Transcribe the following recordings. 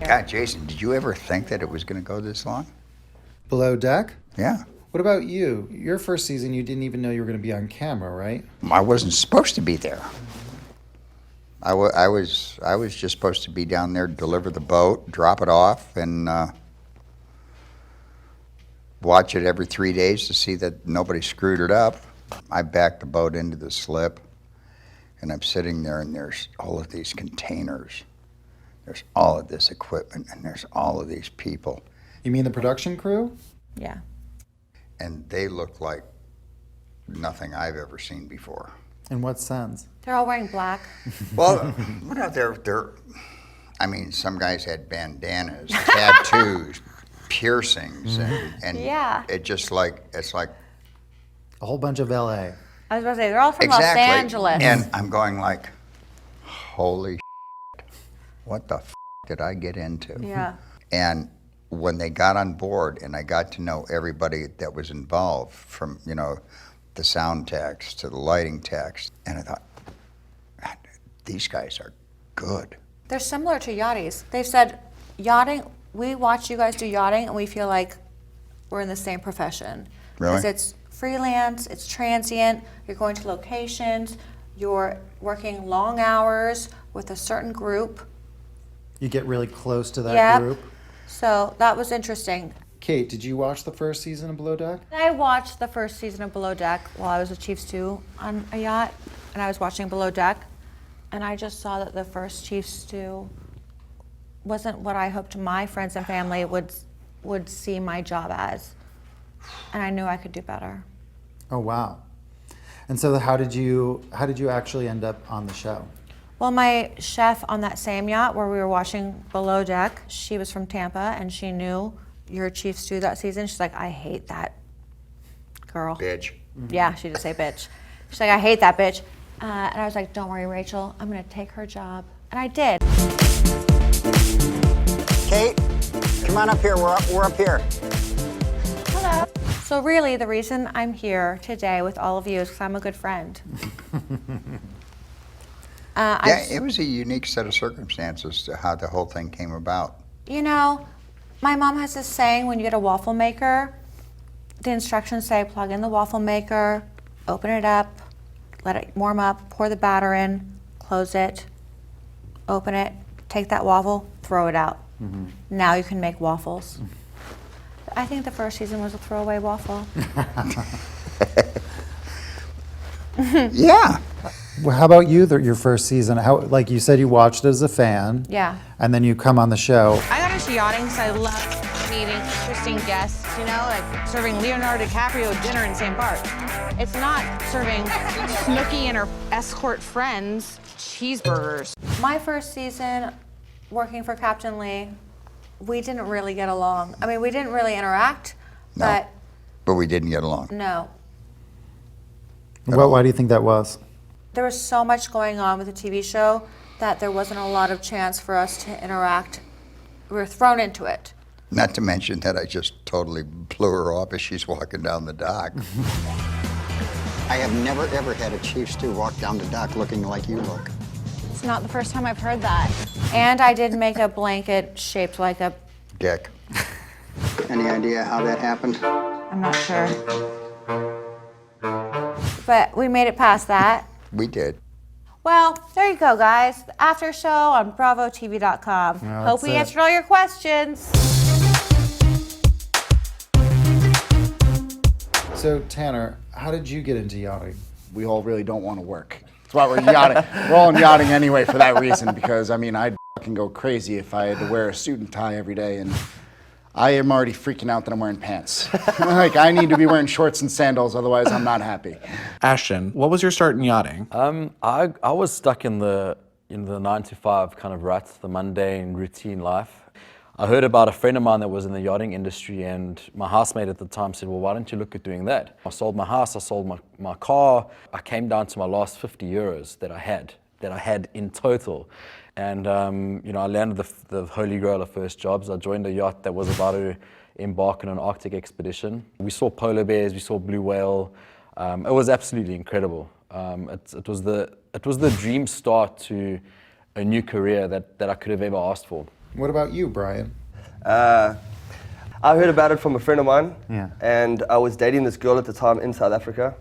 God, Jason, did you ever think that it was going to go this long? Below deck? Yeah. What about you? Your first season, you didn't even know you were going to be on camera, right? I wasn't supposed to be there. I was just supposed to be down there, deliver the boat, drop it off, and watch it every 3 days to see that nobody screwed it up. I backed the boat into the slip, and I'm sitting there, and there's all of these containers. There's all of this equipment, and there's all of these people. You mean the production crew? Yeah. And they look like nothing I've ever seen before. In what sense? They're all wearing black. Well, I mean, some guys had bandanas, tattoos, piercings, and Yeah. it's like A whole bunch of LA. I was about to say, they're all from exactly. Los Angeles. And I'm going like, holy shit, what the did I get into? Yeah. And when they got on board and I got to know everybody that was involved, from, the sound techs to the lighting techs, and I thought, God, these guys are good. They're similar to yachties. They've said, yachting, we watch you guys do yachting and we feel like we're in the same profession. Really? Because it's freelance, it's transient, you're going to locations, you're working long hours with a certain group. You get really close to that group. So that was interesting. Kate, did you watch the first season of Below Deck? I watched the first season of Below Deck while I was a Chief Stew on a yacht, and I was watching Below Deck, and I just saw that the first Chief Stew wasn't what I hoped my friends and family would see my job as, and I knew I could do better. Oh, wow. And so how did you actually end up on the show? Well, my chef on that same yacht where we were watching Below Deck, she was from Tampa, and she knew your Chief Stew that season. She's like, I hate that girl. Bitch. Yeah, she did say bitch. She's like, I hate that bitch. And I was like, don't worry, Rachel, I'm gonna take her job. And I did. Kate, come on up here, we're up here. Hello. So really, the reason I'm here today with all of you is because I'm a good friend. It was a unique set of circumstances to how the whole thing came about. My mom has this saying, when you get a waffle maker, the instructions say plug in the waffle maker, open it up, let it warm up, pour the batter in, close it, open it, take that waffle, throw it out. Mm-hmm. Now you can make waffles. I think the first season was a throwaway waffle. Yeah. Well, how about you, your first season? Like you said, you watched it as a fan. Yeah. And then you come on the show. I got into yachting because I love meeting interesting guests, like serving Leonardo DiCaprio dinner in St. Bart. It's not serving Snooki and her escort friends cheeseburgers. My first season working for Captain Lee, we didn't really get along. I mean, we didn't really interact, But we didn't get along. No. Well, why do you think that was? There was so much going on with the TV show that there wasn't a lot of chance for us to interact. We were thrown into it. Not to mention that I just totally blew her off as she's walking down the dock. I have never, ever had a Chief Stew walk down the dock looking like you look. It's not the first time I've heard that. And I did make a blanket shaped like a... Dick. Any idea how that happened? I'm not sure. But we made it past that. We did. Well, there you go, guys. The after show on BravoTV.com. Hope we answered all your questions. So, Tanner, how did you get into yachting? We all really don't want to work. That's why we're yachting. We're all in yachting anyway for that reason, because, I'd fucking go crazy if I had to wear a suit and tie every day, and I am already freaking out that I'm wearing pants. I need to be wearing shorts and sandals, otherwise I'm not happy. Ashton, what was your start in yachting? I was stuck in the 9 to 5 kind of rut, the mundane routine life. I heard about a friend of mine that was in the yachting industry, and my housemate at the time said, well, why don't you look at doing that? I sold my house, I sold my car. I came down to my last 50 euros that I had in total. And I landed the holy grail of first jobs. I joined a yacht that was about to embark on an Arctic expedition. We saw polar bears, we saw blue whale. It was absolutely incredible. It was the dream start to a new career that I could have ever asked for. What about you, Brian? I heard about it from a friend of mine, Yeah. and I was dating this girl at the time in South Africa,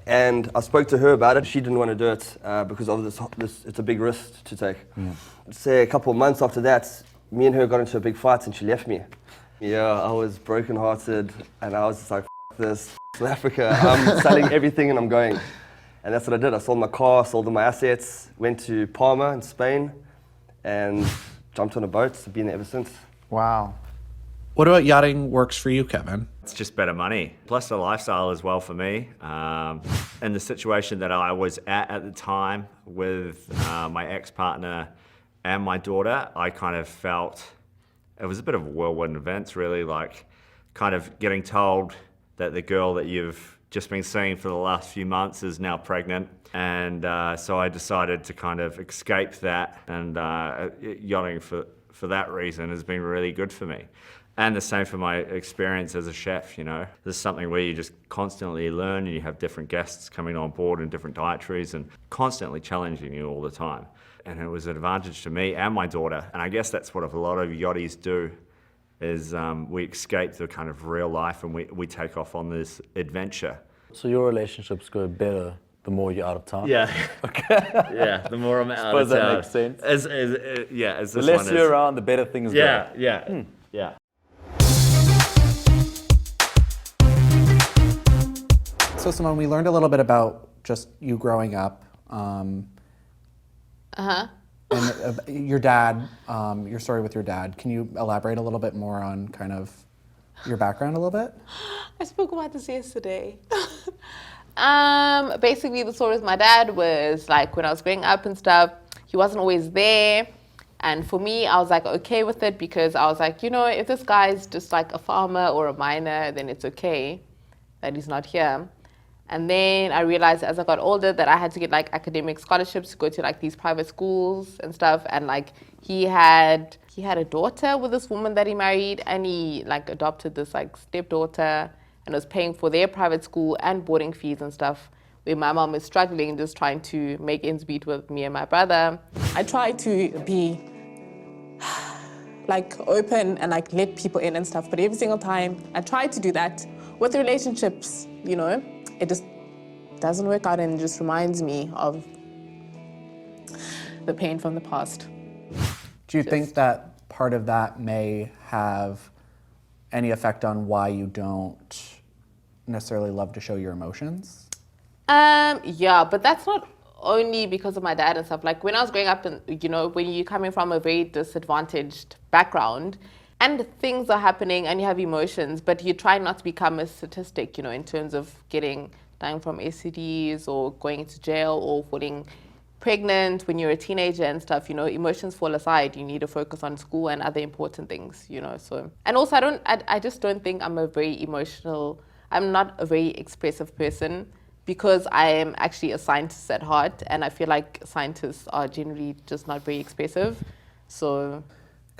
and I spoke to her about it. She didn't want to do it because of this. It's a big risk to take. Say a couple of months after that, me and her got into a big fight, and she left me. Yeah, I was brokenhearted, and I was just like, F this, South Africa. I'm selling everything, and I'm going. And that's what I did. I sold my car, sold all my assets, went to Palma in Spain, and jumped on a boat. I've been there ever since. Wow. What about yachting works for you, Kevin? It's just better money, plus the lifestyle as well for me. And the situation that I was at the time with my ex-partner and my daughter, I kind of felt it was a bit of a whirlwind events, really, like kind of getting told that the girl that you've just been seeing for the last few months is now pregnant. And so I decided to kind of escape that, and yachting for that reason has been really good for me. And the same for my experience as a chef, you know. This is something where you just constantly learn, and you have different guests coming on board and different dietaries and constantly challenging you all the time. And it was an advantage to me and my daughter. And I guess that's what a lot of yachties do, is we escape the kind of real life, and we take off on this adventure. So your relationships go better the more you're out of town? Yeah. Okay. Yeah, the more I'm out of town. Suppose that makes sense. As The this less one is. you're around, the better things go. Yeah. So Simone, we learned a little bit about just you growing up. And your dad, your story with your dad. Can you elaborate a little bit more on kind of your background a little bit? I spoke about this yesterday. Basically, the story with my dad was like when I was growing up and stuff, he wasn't always there. And for me, I was like okay with it because I was like, you know, if this guy's just like a farmer or a miner, then it's okay that he's not here. And then I realized as I got older that I had to get like academic scholarships to go to like these private schools and stuff. And like he had a daughter with this woman that he married, and he like adopted this like stepdaughter and was paying for their private school and boarding fees and stuff, where my mom is struggling, just trying to make ends meet with me and my brother. I try to be like open and like let people in and stuff, but every single time I try to do that with relationships, you know, it just doesn't work out, and it just reminds me of the pain from the past. Do you think that part of that may have any effect on why you don't necessarily love to show your emotions? Yeah, but that's not only because of my dad and stuff. Like when I was growing up, and you know, when you're coming from a very disadvantaged background and things are happening and you have emotions, but you try not to become a statistic, you know, in terms of dying from STDs or going into jail or falling pregnant when you're a teenager and stuff, you know, emotions fall aside. You need to focus on school and other important things, you know. So, and also I just don't think I'm not a very expressive person, because I am actually a scientist at heart, and I feel like scientists are generally just not very expressive. So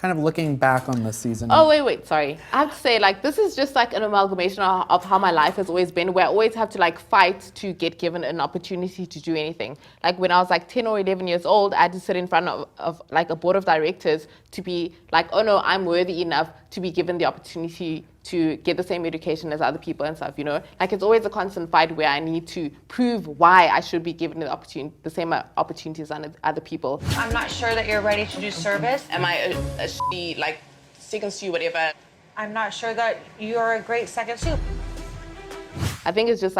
Kind of looking back on the season. Oh, wait, sorry. I have to say, like, this is just like an amalgamation of how my life has always been, where I always have to like fight to get given an opportunity to do anything. Like when I was like 10 or 11 years old, I had to sit in front of like a board of directors to be like, oh no, I'm worthy enough to be given the opportunity to get the same education as other people and stuff, you know? Like it's always a constant fight where I need to prove why I should be given the same opportunities as other people. I'm not sure that you're ready to do service. Am I a shitty, like, second stew, whatever? I'm not sure that you're a great second soup. I think it's just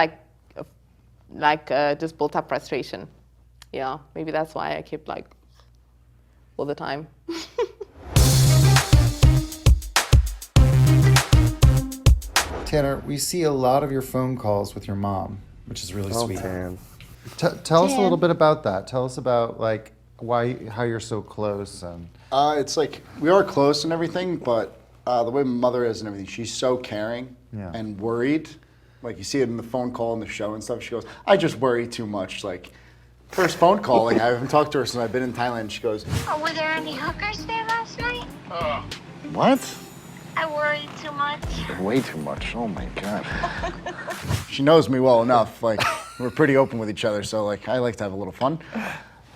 just built up frustration. Yeah, maybe that's why I kept like all the time. Tanner, we see a lot of your phone calls with your mom, which is really sweet. Tan. Tell us a little bit about that. Tell us about like how you're so close. And It's like we are close and everything, but the way my mother is and everything, she's so caring and worried. Like you see it in the phone call and the show and stuff. She goes, "I just worry too much." Like first phone call, like I haven't talked to her since I've been in Thailand. She goes, "Oh, were there any hookers there last night?" "What?" I worried too much. Way too much. Oh my God. She knows me well enough. Like we're pretty open with each other, so like I like to have a little fun.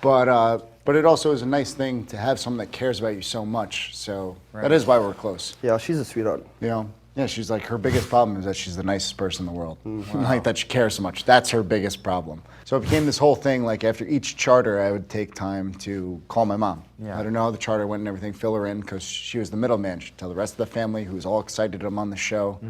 But But it also is a nice thing to have someone that cares about you so much. So that is why we're close. Yeah, she's a sweetheart. You know? Yeah, she's like, her biggest problem is that she's the nicest person in the world. Like that she cares so much. That's her biggest problem. So it became this whole thing, like after each charter, I would take time to call my mom. Yeah. Let her know how the charter went and everything, fill her in, because she was the middleman. She'd tell the rest of the family who was all excited I'm on the show.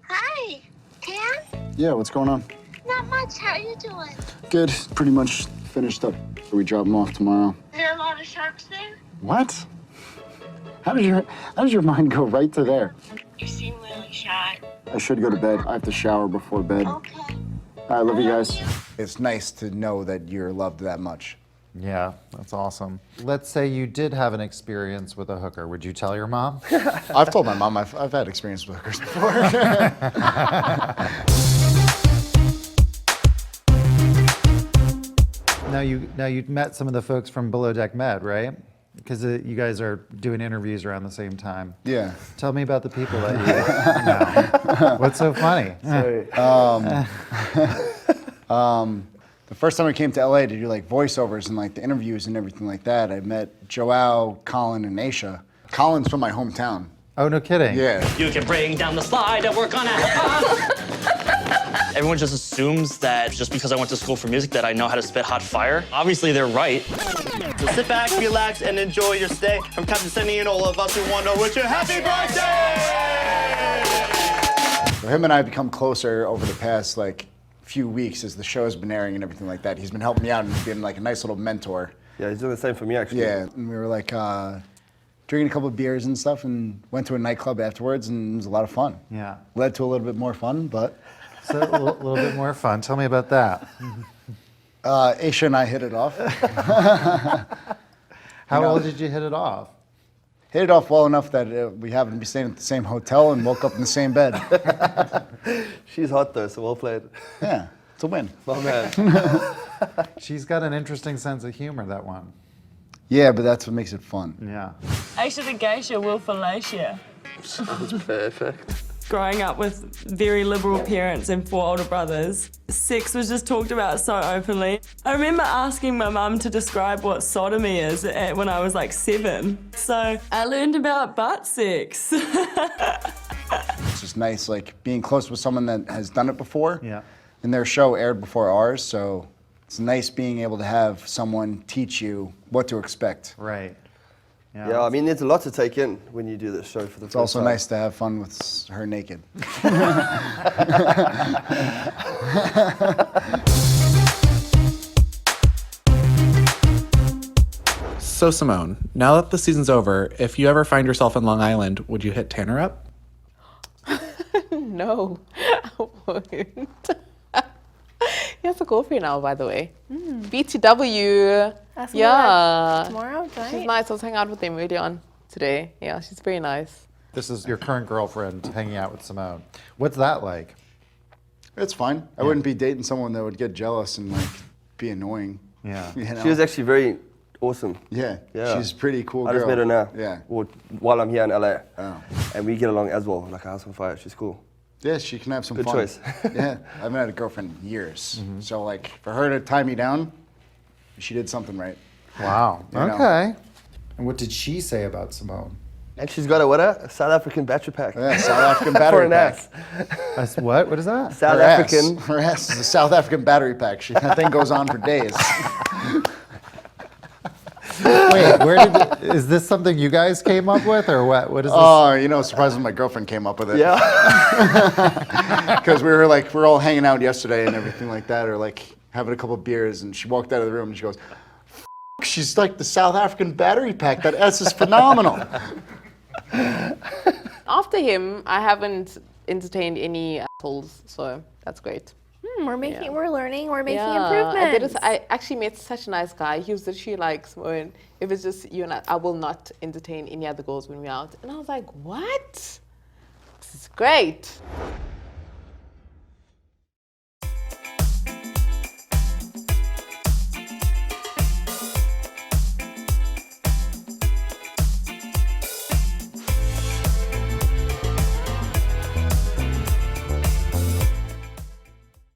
Hi, Tam. Yeah, what's going on? Not much. How you doing? Good, pretty much finished up. We drop them off tomorrow. Are there a lot of sharks there? What? How did your mind go right to there? You seem really shy. I should go to bed. I have to shower before bed. Okay. I love you guys. It's nice to know that you're loved that much. Yeah, that's awesome. Let's say you did have an experience with a hooker. Would you tell your mom? I've told my mom I've had experience with hookers before. Now you met some of the folks from Below Deck Med, right? Because you guys are doing interviews around the same time. Yeah. Tell me about the people that you know. What's so funny? Sorry. The first time I came to LA to do like voiceovers and like the interviews and everything like that, I met Joao, Colin, and Aisha. Colin's from my hometown. Oh, no kidding. Yeah. You can bring down the slide and work on it. Everyone just assumes that just because I went to school for music that I know how to spit hot fire. Obviously, they're right. So sit back, relax, and enjoy your stay. From Captain Sunny and all of us who want to wish you happy birthday! So him and I have become closer over the past like few weeks as the show has been airing and everything like that. He's been helping me out and being like a nice little mentor. Yeah, he's doing the same for me actually. Yeah, and we were like drinking a couple of beers and stuff and went to a nightclub afterwards and it was a lot of fun. Yeah. Led to a little bit more fun, but... So a little bit more fun. Tell me about that. Aisha and I hit it off. How well did you hit it off? Hit it off well enough that we happened to be staying at the same hotel and woke up in the same bed. She's hot though, so well played. Yeah, it's a win. My man. She's got an interesting sense of humor, that one. Yeah, but that's what makes it fun. Yeah. Aisha the geisha will Falacia. That's perfect. Growing up with very liberal parents and 4 older brothers, sex was just talked about so openly. I remember asking my mum to describe what sodomy is when I was like 7. So I learned about butt sex. It's just nice, like being close with someone that has done it before. Yeah. And their show aired before ours, so it's nice being able to have someone teach you what to expect. Right. Yeah, I mean, there's a lot to take in when you do this show for the It's first also time. nice to have fun with her naked. So Simone, now that the season's over, if you ever find yourself in Long Island, would you hit Tanner up? No, I won't. He has a girlfriend now, by the way. BTW. That's Yeah. tomorrow, She's right? nice. I was hanging out with them early on today. Yeah, she's very nice. This is your current girlfriend hanging out with Simone. What's that like? It's fine. I wouldn't be dating someone that would get jealous and like be annoying. Yeah. You know? She was actually very awesome. Yeah. Yeah. She's a pretty cool I girl. just met her now. Yeah. Or while I'm here in LA. Oh. And we get along as well, like a house on fire. She's cool. Yeah, she can have some Good fun. choice. Yeah, I haven't had a girlfriend in years. So like, for her to tie me down, she did something right. Wow. You know? Okay. And what did she say about Simone? And she's got a South African battery pack. Yeah, South African battery For an pack. ass. What? What is that? South Her African. Ass. Her ass is a South African battery pack. That thing goes on for days. Wait, is this something you guys came up with, or what? What is this? Oh, you know, surprisingly, my girlfriend came up with it. Yeah. Because we're all hanging out yesterday and everything like that, or like having a couple of beers, and she walked out of the room and she goes, "F- she's like the South African battery pack. That S is phenomenal." After him, I haven't entertained any assholes, so that's great. We're learning, we're making Yeah, improvements. I actually met such a nice guy. He was literally like, Simone, if it's just you and I will not entertain any other girls when we're out. And I was like, what? This is great.